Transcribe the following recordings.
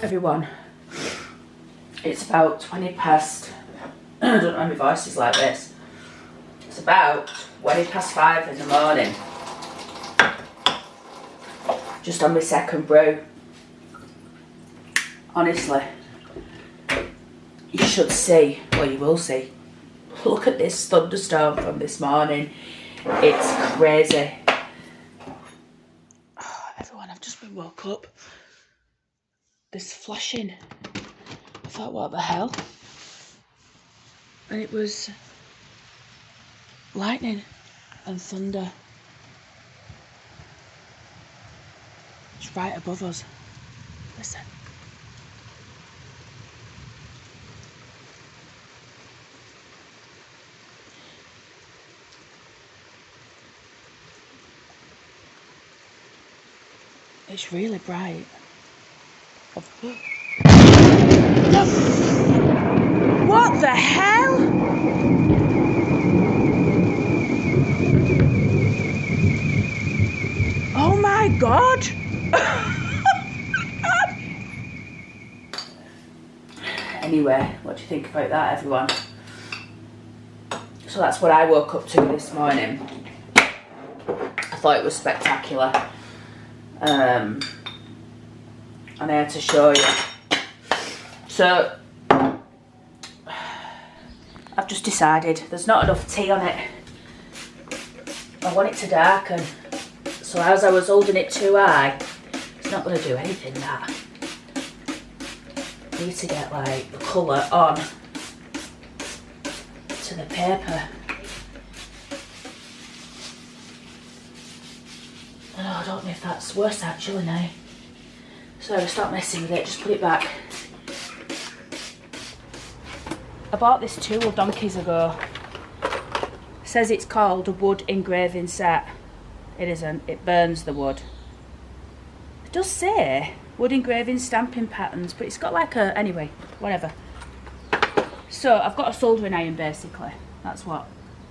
Everyone, it's about 20 past, I don't know why my voice is like this, it's about 20 past 5 in the morning, just on my second brew. Honestly, you should see, well you will see, look at this thunderstorm from this morning, it's crazy. Oh, everyone, I've just been woke up. This flashing, I thought, what the hell? And it was lightning and thunder. It's right above us. Listen. It's really bright. What the hell? Oh my god! Anyway, what do you think about that, everyone? So that's what I woke up to this morning. I thought it was spectacular. And I had to show you. So I've just decided there's not enough tea on it. I want it to darken. So as I was holding it too high, it's not going to do anything, that. I need to get like the colour on to the paper. Oh, I don't know if that's worse actually now. So stop messing with it, just put it back. I bought this tool donkeys ago. It says it's called a wood engraving set. It isn't, it burns the wood. It does say wood engraving stamping patterns, but it's got like a, anyway, whatever. So I've got a soldering iron basically. That's what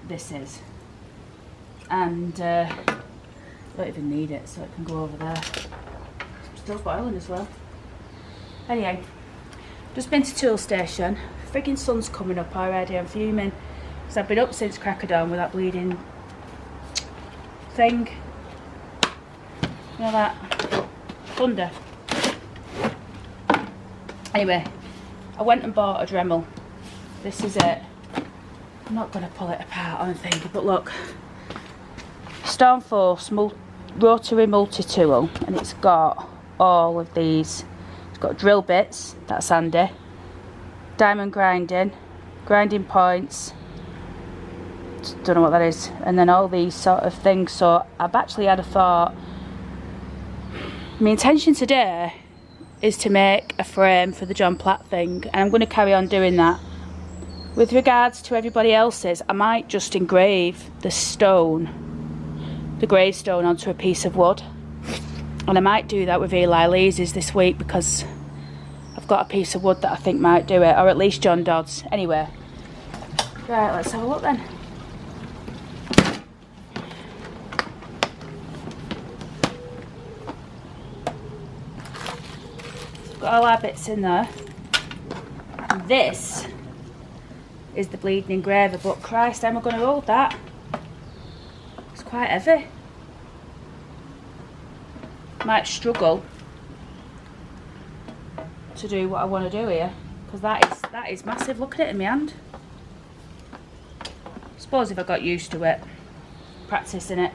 this is. And I don't even need it, so it can go over there. It's still boiling as well. Anyway, just been to tool station. Friggin' sun's coming up already, I'm fuming. Because I've been up since crack of dawn with that bleeding thing. You know that? Thunder. Anyway, I went and bought a Dremel. This is it. I'm not going to pull it apart, I'm thinking, but look. Stormforce rotary multi-tool, and it's got all of these. It's got drill bits, that's handy. Diamond grinding points, don't know what that is, and then all these sort of things. So I've actually had a thought. My intention today is to make a frame for the John Platt thing, and I'm going to carry on doing that. With regards to everybody else's, I might just engrave the stone, the gravestone, onto a piece of wood, and I might do that with Eli Lee's this week because I've got a piece of wood that I think might do it, or at least John Dodd's. Anyway, right, let's have a look then. Got all our bits in there. And this is the bleeding engraver, but Christ, am I going to hold that? It's quite heavy. Might struggle to do what I want to do here, because that is massive. Look at it in my hand. I suppose if I got used to it, practicing it.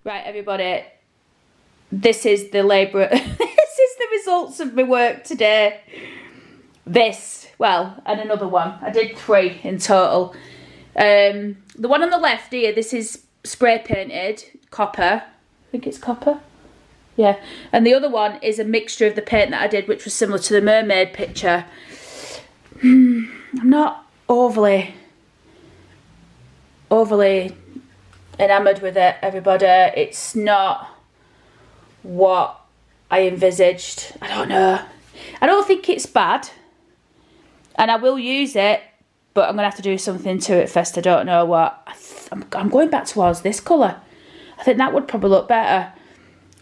Right, everybody, this is the labour, this is the results of my work today. This, well, and another one. I did 3 in total. The one on the left here, this is spray painted, copper. I think it's copper. Yeah, and the other one is a mixture of the paint that I did, which was similar to the mermaid picture. I'm not overly enamoured with it, everybody. It's not what I envisaged. I don't know. I don't think it's bad, and I will use it, but I'm gonna have to do something to it first. I don't know what. I'm going back towards this colour. I think that would probably look better.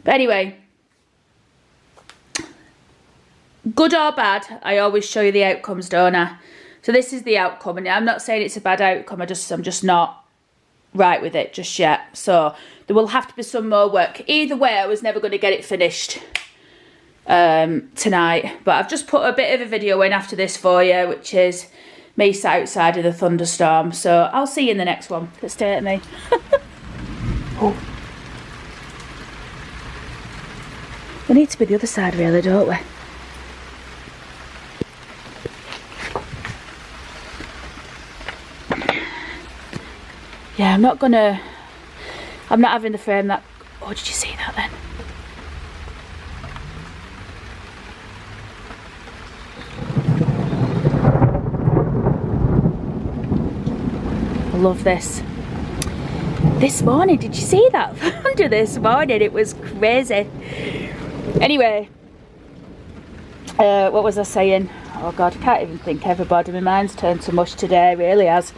But anyway, good or bad, I always show you the outcomes, don't I? So this is the outcome, and I'm not saying it's a bad outcome. I'm just not right with it just yet. So there will have to be some more work. Either way, I was never going to get it finished tonight. But I've just put a bit of a video in after this for you, which is me sat outside of the thunderstorm. So I'll see you in the next one. Let's stay at me. Oh. We need to be the other side really, don't we? Yeah, I'm not having the frame that... Oh, did you see that then? I love this. This morning, did you see that thunder this morning? It was crazy. Anyway, what was I saying? Oh God, I can't even think, everybody. My mind's turned to mush today, really has.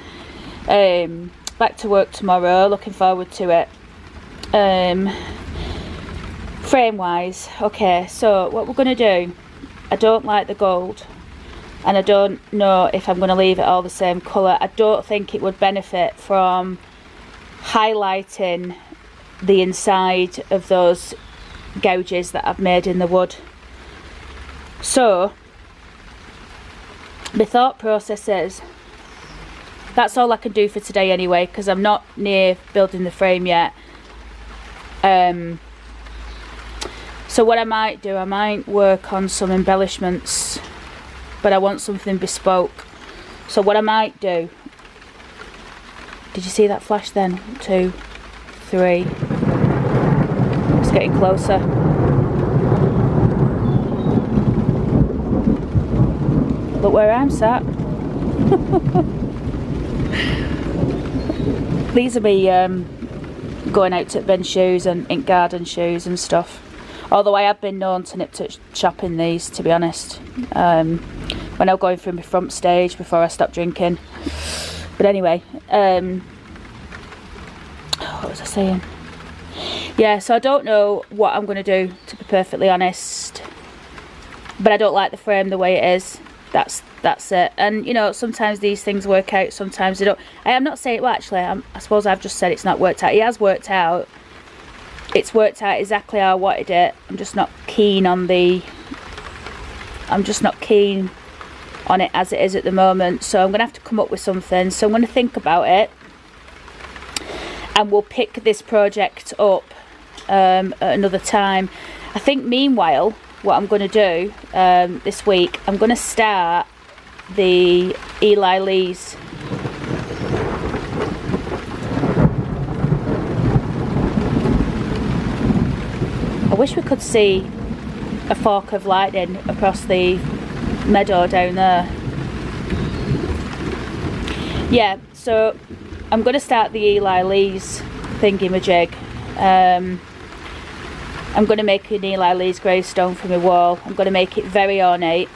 Back to work tomorrow, looking forward to it. Frame wise, okay, so what we're going to do, I don't like the gold, and I don't know if I'm going to leave it all the same colour. I don't think it would benefit from highlighting the inside of those gouges that I've made in the wood. So my thought process is, that's all I can do for today anyway, because I'm not near building the frame yet. So what I might do, I might work on some embellishments, but I want something bespoke. So what I might do, did you see that flash then? 2, 3. It's getting closer. Look where I'm sat. These are me going out to bin shoes and ink garden shoes and stuff. Although I have been known to nip to shop in these, to be honest, when I was going through my front stage before I stopped drinking. But anyway, what was I saying? Yeah, so I don't know what I'm going to do, to be perfectly honest. But I don't like the frame the way it is. That's it. And you know, sometimes these things work out, sometimes they don't. I am not saying, well actually, I suppose I've just said it's not worked out. It has worked out. It's worked out exactly how I wanted it. I'm just not keen on it as it is at the moment. So I'm going to have to come up with something. So I'm going to think about it, and we'll pick this project up at another time. I think meanwhile, what I'm going to do this week, I'm going to start the Eli Lee's. I wish we could see a fork of lightning across the meadow down there. Yeah, so I'm going to start the Eli Lee's thingy-majig. I'm going to make an Eli Lee's gravestone for my wall. I'm going to make it very ornate.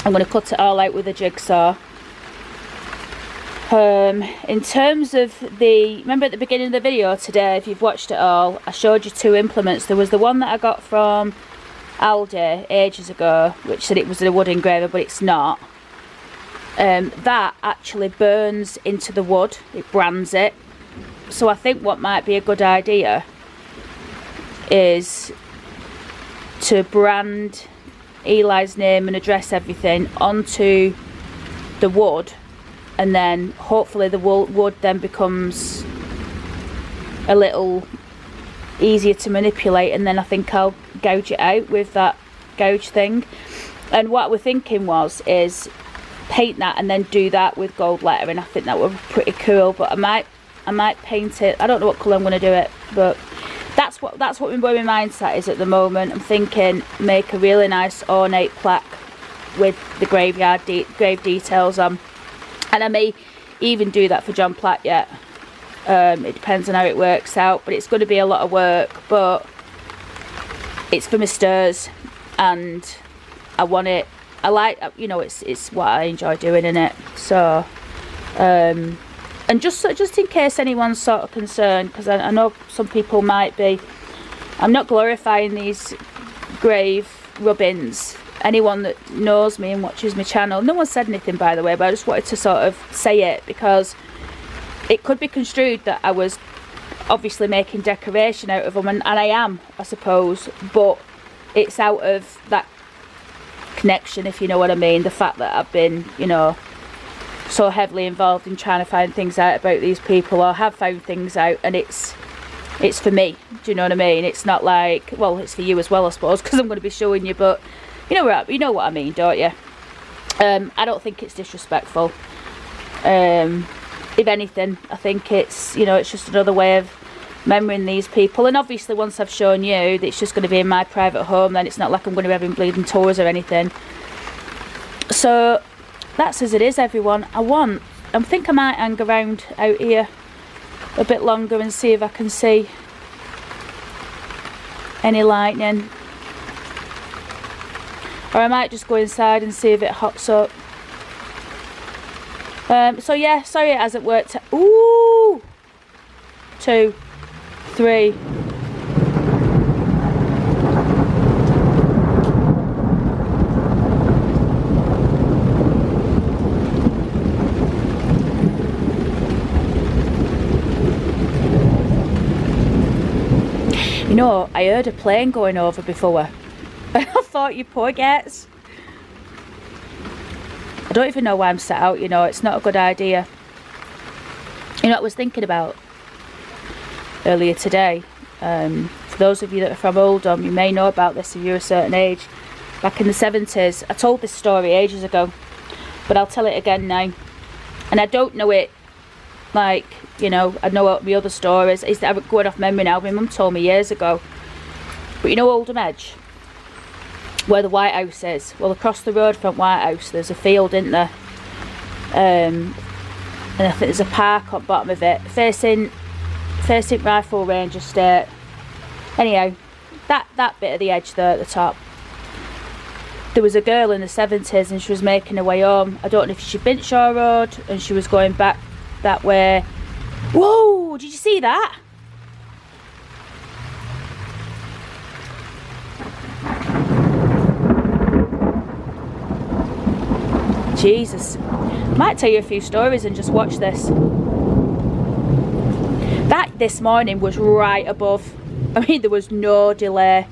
I'm going to cut it all out with a jigsaw. In terms of remember at the beginning of the video today, if you've watched it all, I showed you 2 implements. There was the one that I got from Aldi ages ago, which said it was a wood engraver, but it's not. That actually burns into the wood, it brands it. So I think what might be a good idea is to brand Eli's name and address, everything onto the wood, and then hopefully the wood then becomes a little easier to manipulate, and then I think I'll gouge it out with that gouge thing. And what we're thinking is paint that and then do that with gold lettering. I think that would be pretty cool, but I might paint it. I don't know what colour I'm going to do it, but that's what my mindset is at the moment. I'm thinking make a really nice ornate plaque with the grave details on, and I may even do that for John Platt yet. It depends on how it works out, but it's going to be a lot of work, but it's for my stirs, and I want it. I like, you know, it's what I enjoy doing in it. So and just in case anyone's sort of concerned, because I know some people might be, I'm not glorifying these grave rubbings. Anyone that knows me and watches my channel, no one said anything by the way, but I just wanted to sort of say it, because it could be construed that I was obviously making decoration out of them, and I am, I suppose, but it's out of that connection, if you know what I mean. The fact that I've been, you know, so heavily involved in trying to find things out about these people, or have found things out, and it's for me, do you know what I mean? It's not like, well, it's for you as well, I suppose, because I'm going to be showing you, but you know what I mean, don't you? I don't think it's disrespectful. If anything, I think it's, you know, it's just another way of remembering these people. And obviously once I've shown you, it's just going to be in my private home, then it's not like I'm going to be having bleeding tours or anything. So that's as it is, everyone. I think I might hang around out here a bit longer and see if I can see any lightning, or I might just go inside and see if it hots up. So yeah, sorry it hasn't worked. Ooh, 2, 3. You know, I heard a plane going over before. I thought, you poor gets. I don't even know why I'm set out, you know, it's not a good idea. You know what I was thinking about earlier today? For those of you that are from Oldham, you may know about this if you're a certain age. Back in the 70s, I told this story ages ago, but I'll tell it again now. And I don't know it, like, you know, I know the other stories. Is that I'm going off memory now. My mum told me years ago. But you know Oldham Edge, where the White House is? Well, across the road from White House there's a field, isn't there? And I think there's a park on bottom of it, facing Rifle Range Estate. Anyhow, that bit of the edge there at the top, there was a girl in the 70s and she was making her way home. I don't know if she'd been Shaw Road and she was going back that way. Whoa, did you see that? Jesus. Might tell you a few stories and just watch this. That this morning was right above. I mean, there was no delay.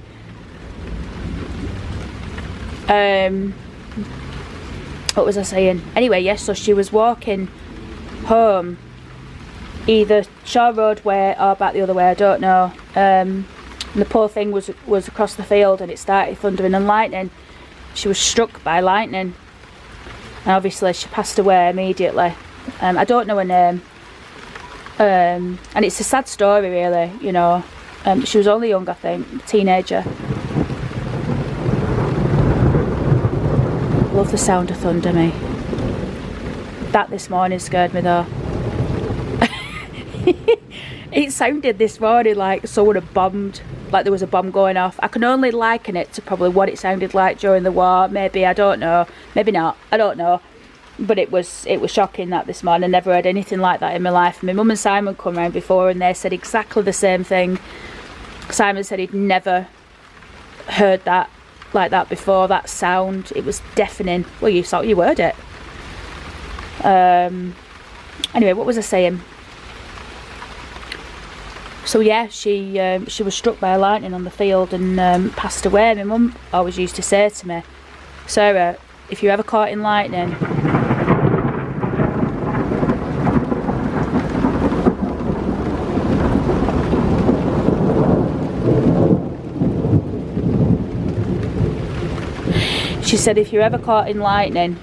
What was I saying? Anyway, yes, so she was walking home, either Shaw Road way or back the other way, I don't know. And the poor thing was across the field and it started thundering and lightning. She was struck by lightning. And obviously she passed away immediately. I don't know her name. And it's a sad story really, you know. She was only young, I think, teenager. Love the sound of thunder, me. That this morning scared me though. It sounded this morning like someone had bombed, like there was a bomb going off. I can only liken it to probably what it sounded like during the war. Maybe, I don't know. Maybe not. I don't know. But it was shocking that this morning. I never heard anything like that in my life. My mum and Simon come round before and they said exactly the same thing. Simon said he'd never heard that like that before, that sound. It was deafening. Well, you heard it. Anyway, what was I saying? So yeah, she was struck by lightning on the field and passed away. My mum always used to say to me, Sarah, if you're ever caught in lightning, She said if you're ever caught in lightning,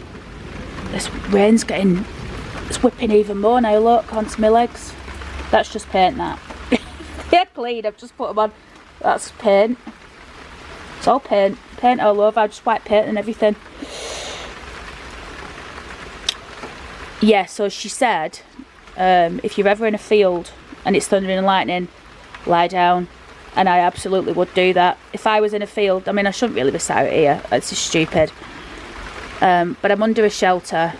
this rain's getting, it's whipping even more now. Look, onto my legs. That's just paint, that. They're clean, I've just put them on. That's paint. It's all paint. Paint all over, I just white paint and everything. Yeah, so she said, if you're ever in a field and it's thundering and lightning, lie down. And I absolutely would do that. If I was in a field, I mean, I shouldn't really be sat out here. It's just stupid. But I'm under a shelter.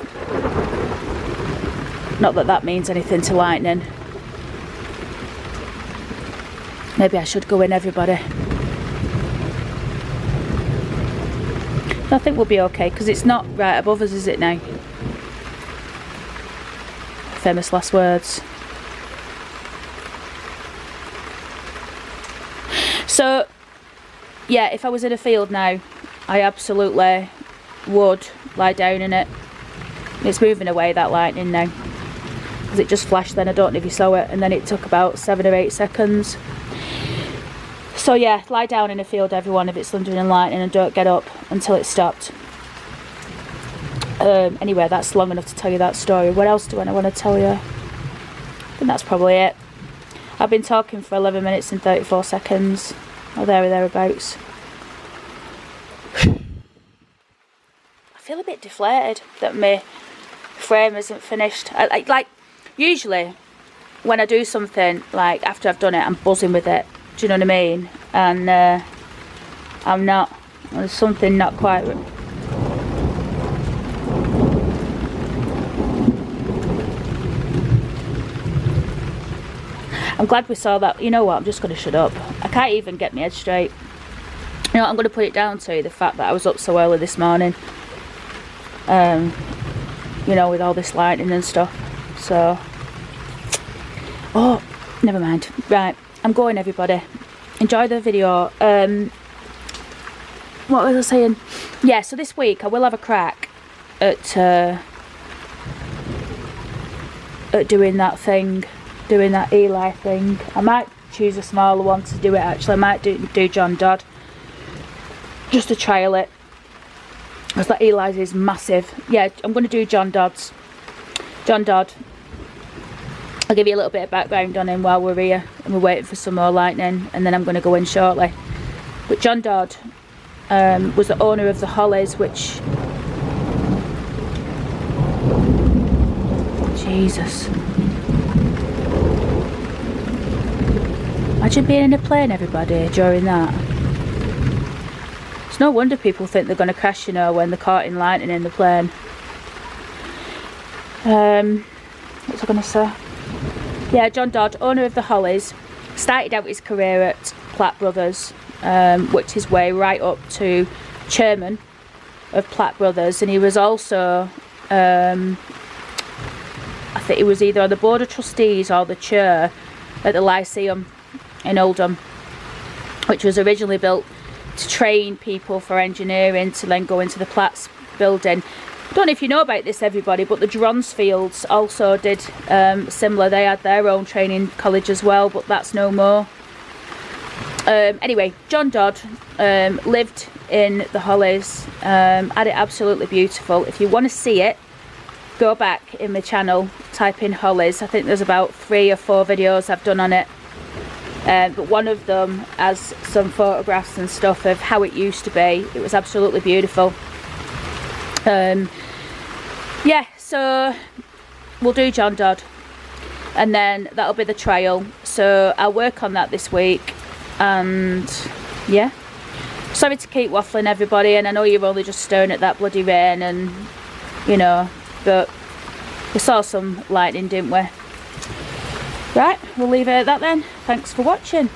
Not that that means anything to lightning. Maybe I should go in, everybody. I think we'll be okay, because it's not right above us, is it now? Famous last words. So, yeah, if I was in a field now, I absolutely would lie down in it. It's moving away, that lightning now. Because it just flashed then, I don't know if you saw it, and then it took about 7 or 8 seconds. So yeah, lie down in a field, everyone, if it's thundering and lightning, and don't get up until it's stopped. Anyway, that's long enough to tell you that story. What else do I want to tell you? I think that's probably it. I've been talking for 11 minutes and 34 seconds, or there or thereabouts. I feel a bit deflated that my frame isn't finished. Like, usually when I do something, like after I've done it, I'm buzzing with it. Do you know what I mean? And I'm not. There's something not quite. I'm glad we saw that. You know what? I'm just going to shut up. I can't even get my head straight. You know what I'm going to put it down to? The fact that I was up so early this morning. You know, with all this lighting and stuff. So. Oh, never mind. Right. I'm going, everybody. Enjoy the video. What was I saying? Yeah, so this week I will have a crack at doing that thing, doing that Eli thing. I might choose a smaller one to do it, actually. I might do John Dodd, just to trial it, because that Eli's is massive. Yeah, I'm going to do John Dodd. I'll give you a little bit of background on him while we're here and we're waiting for some more lightning, and then I'm going to go in shortly. But John Dodd was the owner of the Hollies, which... Jesus. Imagine being in a plane, everybody, during that. It's no wonder people think they're going to crash, you know, when they're caught in lightning in the plane. What was I going to say? Yeah, John Dodd, owner of the Hollies, started out his career at Platt Brothers, worked his way right up to chairman of Platt Brothers, and he was also, I think he was either on the board of trustees or the chair at the Lyceum in Oldham, which was originally built to train people for engineering to then go into the Platt's building. I don't know if you know about this, everybody, but the Dronsfields also did similar. They had their own training college as well, but that's no more. Anyway, John Dodd lived in the Hollies, had it absolutely beautiful. If you want to see it, go back in my channel, type in Hollies. I think there's about 3 or 4 videos I've done on it. But one of them has some photographs and stuff of how it used to be. It was absolutely beautiful. Yeah, so we'll do John Dodd, and then that'll be the trial. So I'll work on that this week, and yeah, sorry to keep waffling, everybody, and I know you're only just staring at that bloody rain, and you know, but we saw some lightning, didn't we? Right, we'll leave it at that then. Thanks for watching.